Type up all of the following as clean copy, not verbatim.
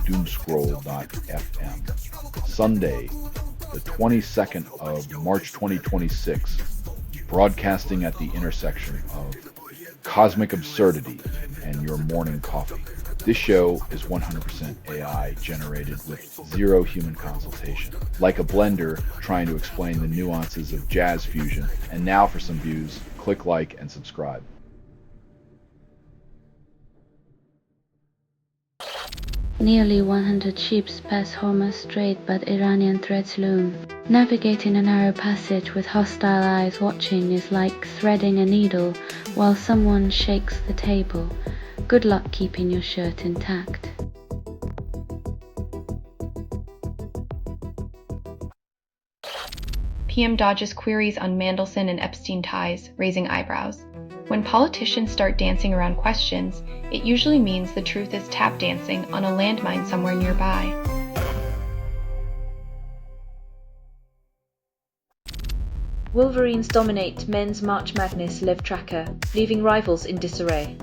Doomscroll.fm. Sunday, the 22nd of March 2026, broadcasting at the intersection of cosmic absurdity and your morning coffee. This show is 100% AI generated with zero human consultation, like a blender trying to explain the nuances of jazz fusion. And now for some views, click like and subscribe. Nearly 100 ships pass Hormuz Strait, but Iranian threats loom. Navigating a narrow passage with hostile eyes watching is like threading a needle while someone shakes the table. Good luck keeping your shirt intact. PM dodges queries on Mandelson and Epstein ties, raising eyebrows. When politicians start dancing around questions, it usually means the truth is tap dancing on a landmine somewhere nearby. Wolverines dominate men's March Madness Live Tracker, leaving rivals in disarray.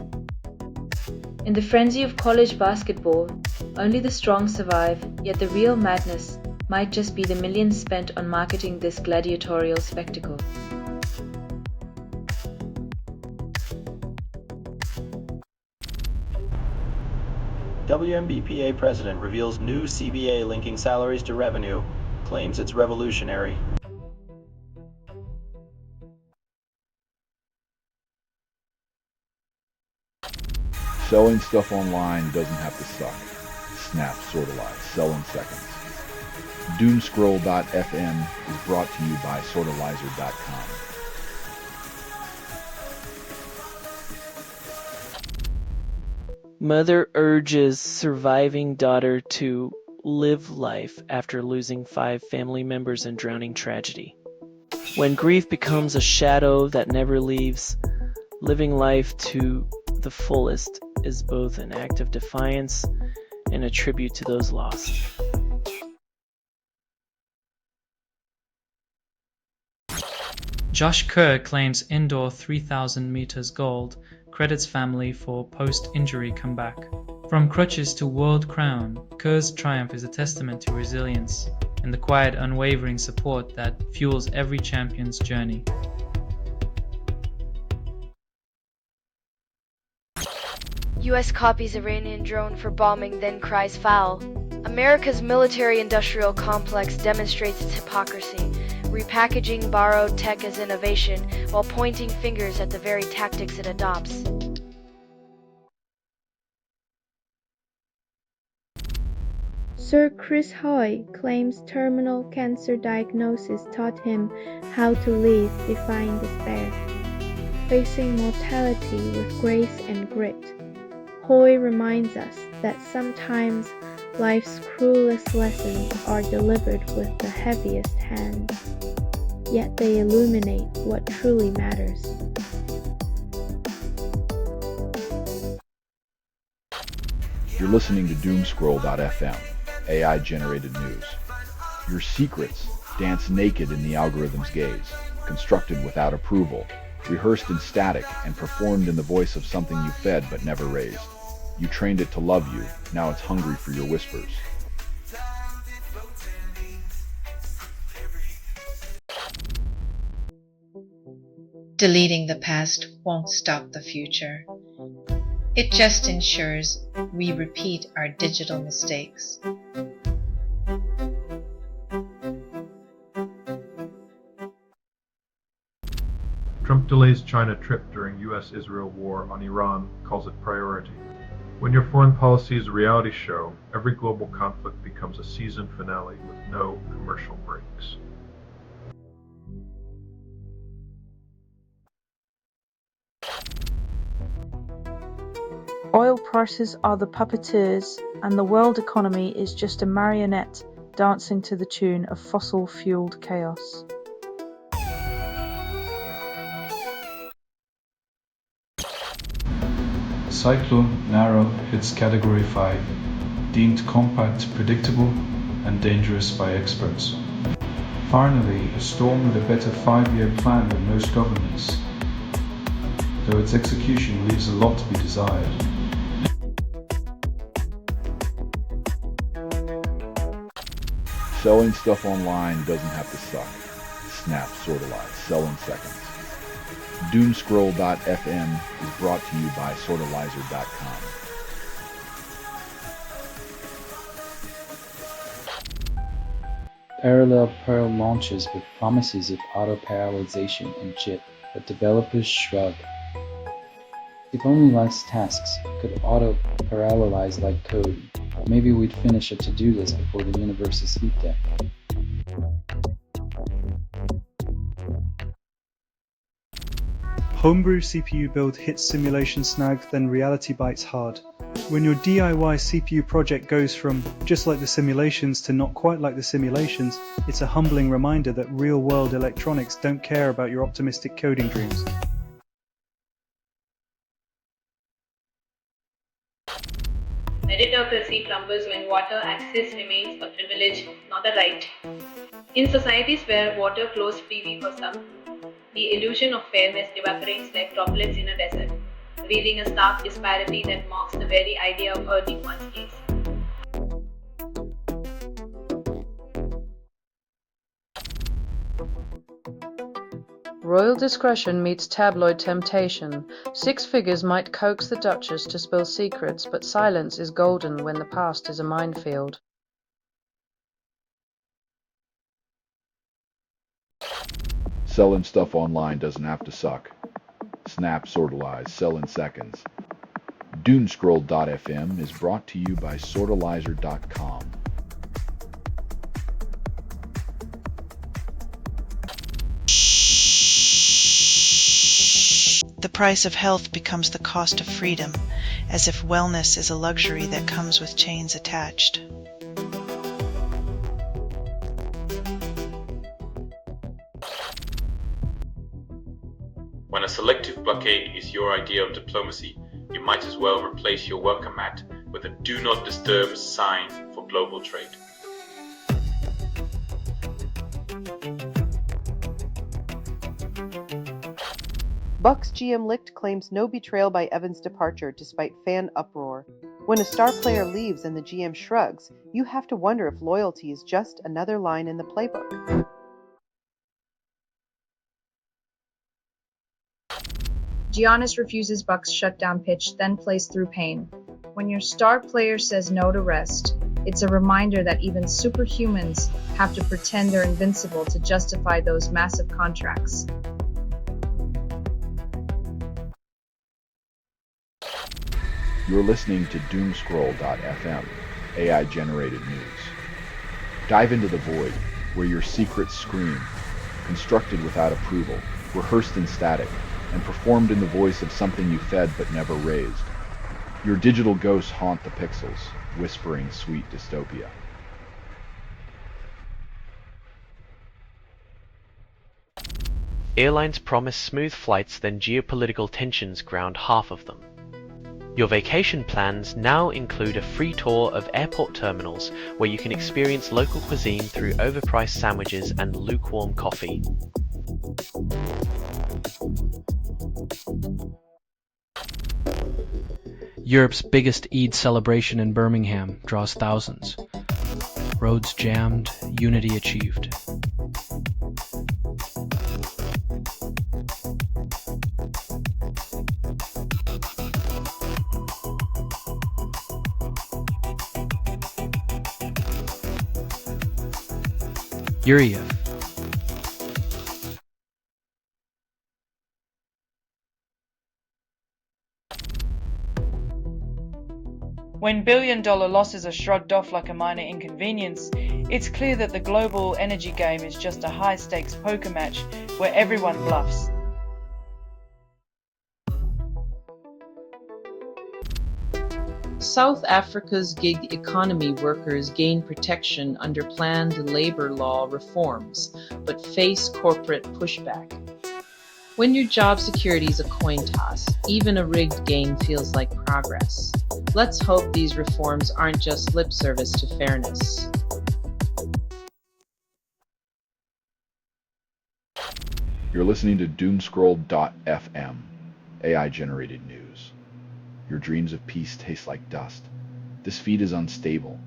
In the frenzy of college basketball, only the strong survive, yet the real madness might just be the millions spent on marketing this gladiatorial spectacle. WMBPA president reveals new CBA linking salaries to revenue, claims it's revolutionary. Selling stuff online doesn't have to suck. Snap, sorta live, sell in seconds. Doomscroll.fm is brought to you by sortalizer.com. Mother urges surviving daughter to live life after losing 5 family members in drowning tragedy. When grief becomes a shadow that never leaves, living life to the fullest is both an act of defiance and a tribute to those lost. Josh Kerr claims indoor 3,000 meters gold, credits family for post-injury comeback. From crutches to world crown, Kerr's triumph is a testament to resilience and the quiet, unwavering support that fuels every champion's journey. U.S. copies Iranian drone for bombing, then cries foul. America's military-industrial complex demonstrates its hypocrisy, repackaging borrowed tech as innovation while pointing fingers at the very tactics it adopts. Sir Chris Hoy claims terminal cancer diagnosis taught him how to live defying despair. Facing mortality with grace and grit, Hoy reminds us that sometimes life's cruelest lessons are delivered with the heaviest hands, yet they illuminate what truly matters. You're listening to Doomscroll.fm, AI-generated news. Your secrets dance naked in the algorithm's gaze, constructed without approval, rehearsed in static, and performed in the voice of something you fed but never raised. You trained it to love you, now it's hungry for your whispers. Deleting the past won't stop the future. It just ensures we repeat our digital mistakes. Trump delays China trip during US-Israel war on Iran, calls it priority. When your foreign policy is a reality show, every global conflict becomes a season finale with no commercial breaks. Oil prices are the puppeteers, and the world economy is just a marionette dancing to the tune of fossil-fueled chaos. Cyclone Naro hits Category 5, deemed compact, predictable, and dangerous by experts. Finally, a storm with a better 5-year plan than most governments, though its execution leaves a lot to be desired. Selling stuff online doesn't have to suck. Snap, sort of lies, sell in seconds. Doomscroll.fm is brought to you by sortalizer.com. Parallel Pearl launches with promises of auto-parallelization and chip, but developers shrug. If only life's tasks could auto-parallelize like code, maybe we'd finish a to-do list before the universe's heat death. Homebrew CPU build hits simulation snag, then reality bites hard. When your DIY CPU project goes from just like the simulations to not quite like the simulations, it's a humbling reminder that real-world electronics don't care about your optimistic coding dreams. Meritocracy crumbles when water access remains a privilege, not a right. In societies where water flows freely for some, the illusion of fairness evaporates like droplets in a desert, revealing a stark disparity that mocks the very idea of earning one's place. Royal discretion meets tabloid temptation. 6 figures might coax the Duchess to spill secrets, but silence is golden when the past is a minefield. Selling stuff online doesn't have to suck. Snap, sort of lies, sell in seconds. Doomscroll.fm is brought to you by sortalizer.com. The price of health becomes the cost of freedom, as if wellness is a luxury that comes with chains attached. When a selective blockade is your idea of diplomacy, you might as well replace your welcome mat with a do not disturb sign for global trade. Bucks GM Licht claims no betrayal by Evans' departure despite fan uproar. When a star player leaves and the GM shrugs, you have to wonder if loyalty is just another line in the playbook. Giannis refuses Bucks' shutdown pitch, then plays through pain. When your star player says no to rest, it's a reminder that even superhumans have to pretend they're invincible to justify those massive contracts. You're listening to Doomscroll.fm, AI-generated news. Dive into the void, where your secrets scream, constructed without approval, rehearsed in static, and performed in the voice of something you fed but never raised. Your digital ghosts haunt the pixels, whispering sweet dystopia. Airlines promise smooth flights, then geopolitical tensions ground half of them. Your vacation plans now include a free tour of airport terminals where you can experience local cuisine through overpriced sandwiches and lukewarm coffee. Europe's biggest Eid celebration in Birmingham draws thousands. Roads jammed, unity achieved. Yuriev. When billion-dollar losses are shrugged off like a minor inconvenience, it's clear that the global energy game is just a high-stakes poker match where everyone bluffs. South Africa's gig economy workers gain protection under planned labor law reforms, but face corporate pushback. When your job security is a coin toss, even a rigged game feels like progress. Let's hope these reforms aren't just lip service to fairness. You're listening to Doomscroll.fm, AI-generated news. Your dreams of peace taste like dust. This feed is unstable.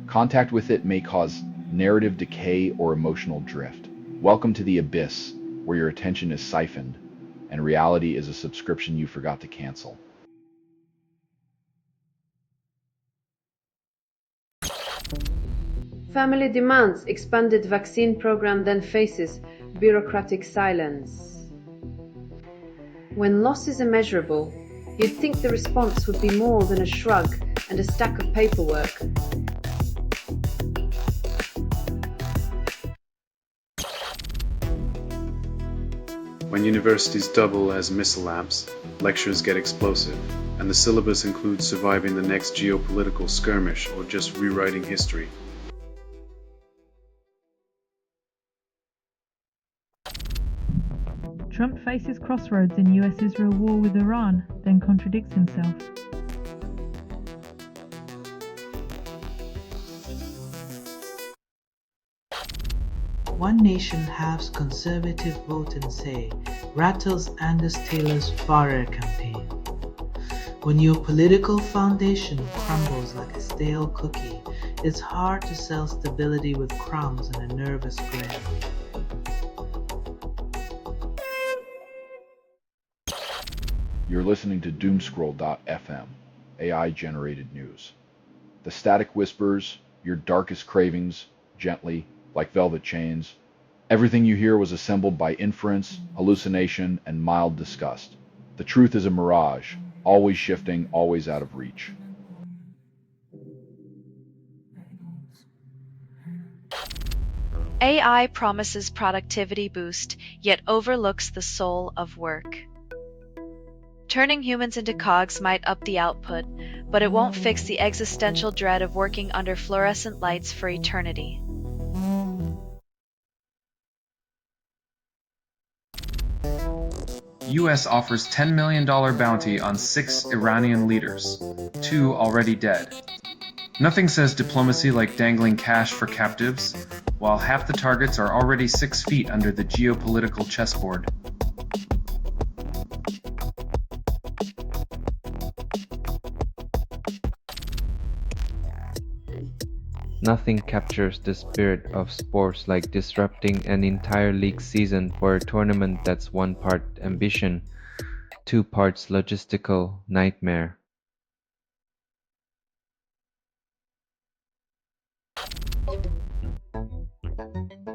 Contact with it may cause narrative decay, or emotional drift. Welcome to the abyss, where your attention is siphoned and reality is a subscription you forgot to cancel. Family demands expanded vaccine program, then faces bureaucratic silence. When loss is immeasurable, you'd think the response would be more than a shrug and a stack of paperwork. When universities double as missile labs, lectures get explosive, and the syllabus includes surviving the next geopolitical skirmish or just rewriting history. Trump faces crossroads in US-Israel war with Iran, then contradicts himself. One Nation halves conservative vote and say rattles Angus Taylor's Farrer campaign. When your political foundation crumbles like a stale cookie, it's hard to sell stability with crumbs and a nervous grin. You're listening to Doomscroll.fm, AI-generated news. The static whispers, your darkest cravings, gently, like velvet chains. Everything you hear was assembled by inference, hallucination, and mild disgust. The truth is a mirage, always shifting, always out of reach. AI promises productivity boost, yet overlooks the soul of work. Turning humans into cogs might up the output, but it won't fix the existential dread of working under fluorescent lights for eternity. U.S. offers $10 million bounty on 6 Iranian leaders, 2 already dead. Nothing says diplomacy like dangling cash for captives, while half the targets are already 6 feet under the geopolitical chessboard. Nothing captures the spirit of sports like disrupting an entire league season for a tournament that's 1 part ambition, 2 parts logistical nightmare.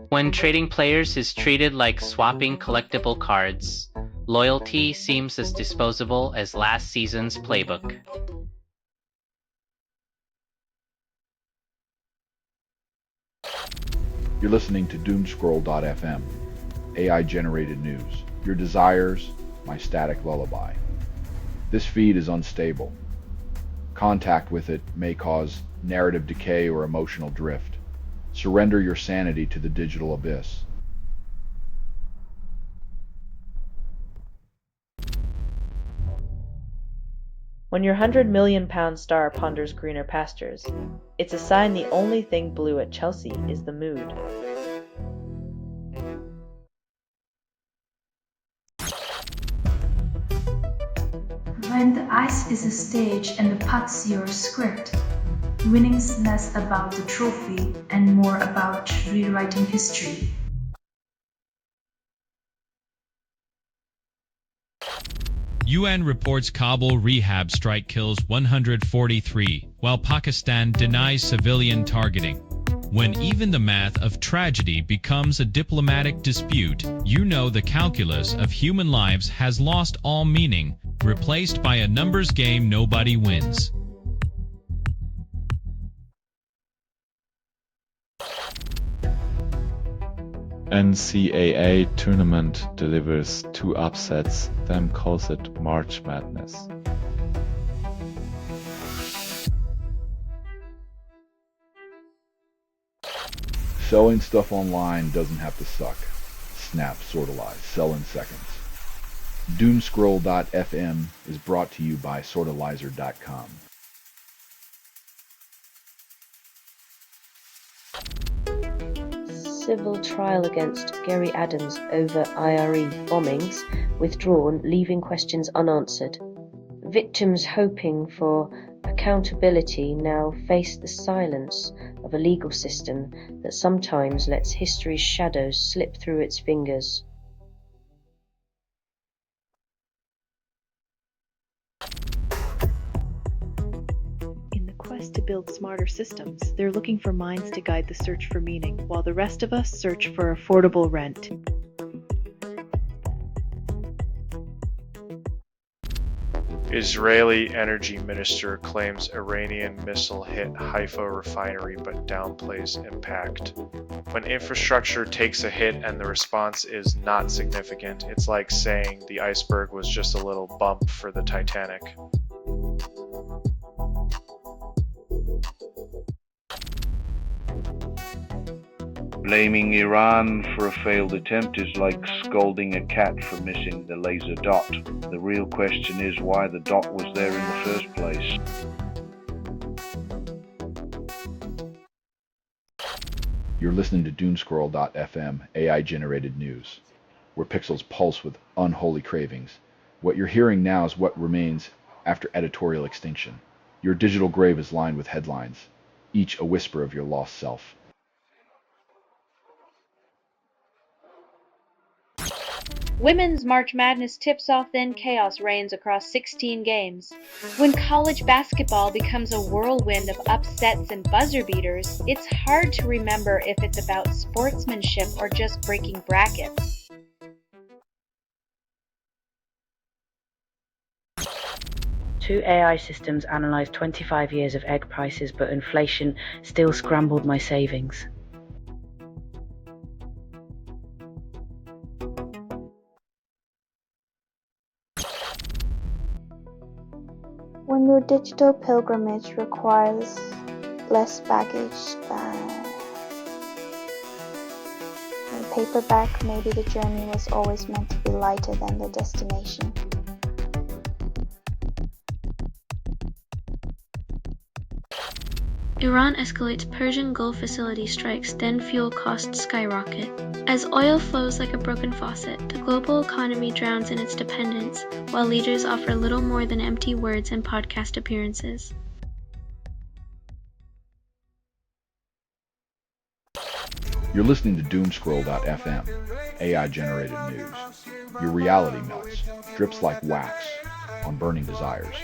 When trading players is treated like swapping collectible cards, loyalty seems as disposable as last season's playbook. You're listening to Doomscroll.fm, AI-generated news. Your desires, my static lullaby. This feed is unstable. Contact with it may cause narrative decay or emotional drift. Surrender your sanity to the digital abyss. When your £100 million star ponders greener pastures, it's a sign the only thing blue at Chelsea is the mood. When the ice is a stage and the putt's your script, winning's less about the trophy and more about rewriting history. UN reports Kabul rehab strike kills 143, while Pakistan denies civilian targeting. When even the math of tragedy becomes a diplomatic dispute, you know the calculus of human lives has lost all meaning, replaced by a numbers game nobody wins. NCAA tournament delivers 2 upsets, then calls it March Madness. Selling stuff online doesn't have to suck. Snap, sortalize, sell in seconds. Doomscroll.fm is brought to you by sortalizer.com. Civil trial against Gary Adams over IRE bombings withdrawn, leaving questions unanswered. Victims hoping for a accountability now face the silence of a legal system that sometimes lets history's shadows slip through its fingers. In the quest to build smarter systems, they're looking for minds to guide the search for meaning, while the rest of us search for affordable rent. Israeli energy minister claims Iranian missile hit Haifa refinery but downplays impact. When infrastructure takes a hit and the response is not significant, it's like saying the iceberg was just a little bump for the Titanic. Blaming Iran for a failed attempt is like scolding a cat for missing the laser dot. The real question is why the dot was there in the first place. You're listening to Doomscroll.fm, AI-generated news, where pixels pulse with unholy cravings. What you're hearing now is what remains after editorial extinction. Your digital grave is lined with headlines, each a whisper of your lost self. Women's March Madness tips off, then chaos reigns across 16 games. When college basketball becomes a whirlwind of upsets and buzzer beaters, it's hard to remember if it's about sportsmanship or just breaking brackets. Two AI systems analysed 25 years of egg prices, but inflation still scrambled my savings. When your digital pilgrimage requires less baggage than a paperback, maybe the journey was always meant to be lighter than the destination. Iran escalates Persian Gulf facility strikes, then fuel costs skyrocket. As oil flows like a broken faucet, the global economy drowns in its dependence, while leaders offer little more than empty words and podcast appearances. You're listening to Doomscroll.fm, AI-generated news. Your reality melts, drips like wax on burning desires.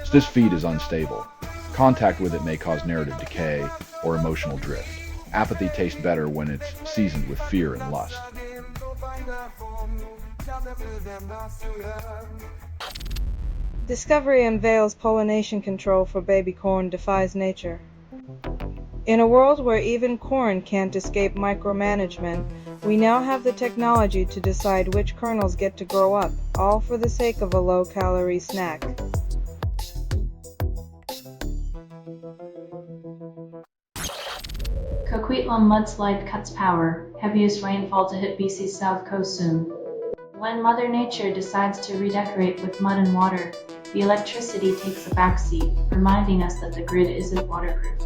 So this feed is unstable. Contact with it may cause narrative decay or emotional drift. Apathy tastes better when it's seasoned with fear and lust. Discovery unveils pollination control for baby corn defies nature. In a world where even corn can't escape micromanagement, we now have the technology to decide which kernels get to grow up, all for the sake of a low-calorie snack. Coquitlam mudslide cuts power, heaviest rainfall to hit BC's south coast soon. When Mother Nature decides to redecorate with mud and water, the electricity takes a backseat, reminding us that the grid isn't waterproof.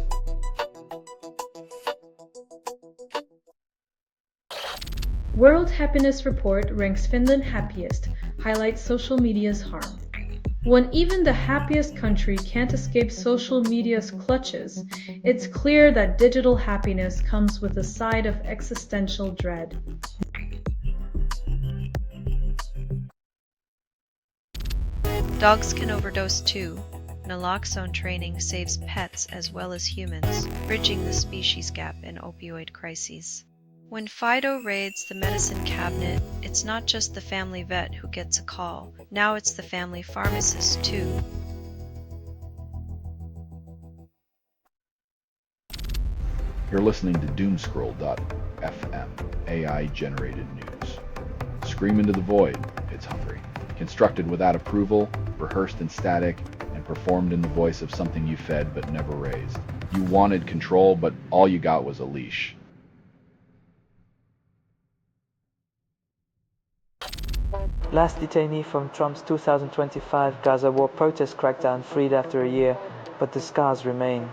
World Happiness Report ranks Finland happiest, highlights social media's harm. When even the happiest country can't escape social media's clutches, it's clear that digital happiness comes with a side of existential dread. Dogs can overdose too. Naloxone training saves pets as well as humans, bridging the species gap in opioid crises. When Fido raids the medicine cabinet, it's not just the family vet who gets a call. Now it's the family pharmacist too. You're listening to Doomscroll.fm, AI-generated news. Scream into the void, it's hungry. Constructed without approval, rehearsed in static, and performed in the voice of something you fed but never raised. You wanted control, but all you got was a leash. Last detainee from Trump's 2025 Gaza war protest crackdown freed after a year, but the scars remain.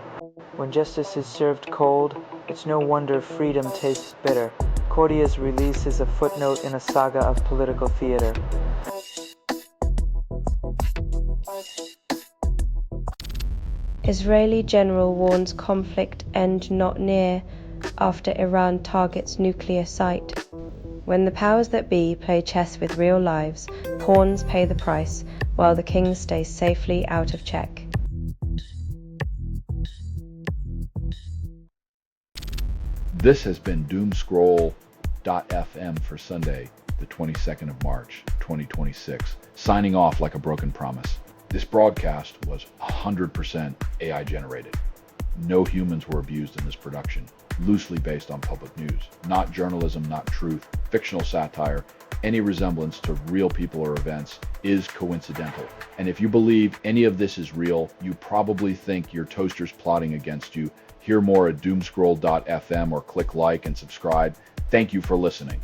When justice is served cold, it's no wonder freedom tastes bitter. Cordia's release is a footnote in a saga of political theater. Israeli general warns conflict end not near after Iran targets nuclear site. When the powers that be play chess with real lives, pawns pay the price while the kings stay safely out of check. This has been Doomscroll.fm for Sunday, the 22nd of March, 2026, signing off like a broken promise. This broadcast was 100% AI generated. No humans were abused in this production, loosely based on public news. Not journalism, not truth, fictional satire. Any resemblance to real people or events is coincidental. And if you believe any of this is real, you probably think your toaster's plotting against you. Hear more at doomscroll.fm or click like and subscribe. Thank you for listening.